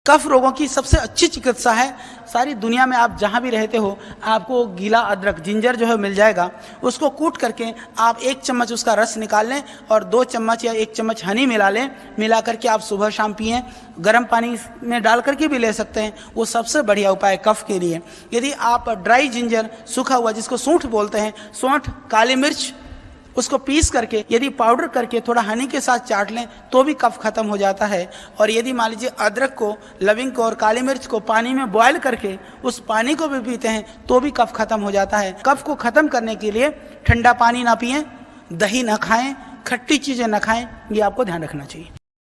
कफ रोगों की सबसे अच्छी चिकित्सा है। सारी दुनिया में आप जहाँ भी रहते हो आपको गीला अदरक जिंजर जो है मिल जाएगा। उसको कूट करके आप 1 चम्मच उसका रस निकाल लें और 2 चम्मच या 1 चम्मच हनी मिला लें। मिला करके आप सुबह शाम पिएं। गर्म पानी में डाल करके भी ले सकते हैं। वो सबसे बढ़िया उपाय है कफ के लिए। यदि आप ड्राई जिंजर सूखा हुआ जिसको सूंठ बोलते हैं, सौंठ काली मिर्च उसको पीस करके यदि पाउडर करके थोड़ा हनी के साथ चाट लें तो भी कफ खत्म हो जाता है। और यदि मान लीजिए अदरक को, लविंग को और काली मिर्च को पानी में बॉयल करके उस पानी को भी पीते हैं तो भी कफ खत्म हो जाता है। कफ को खत्म करने के लिए ठंडा पानी ना पिएं, दही ना खाएं, खट्टी चीज़ें ना खाएं, ये आपको ध्यान रखना चाहिए।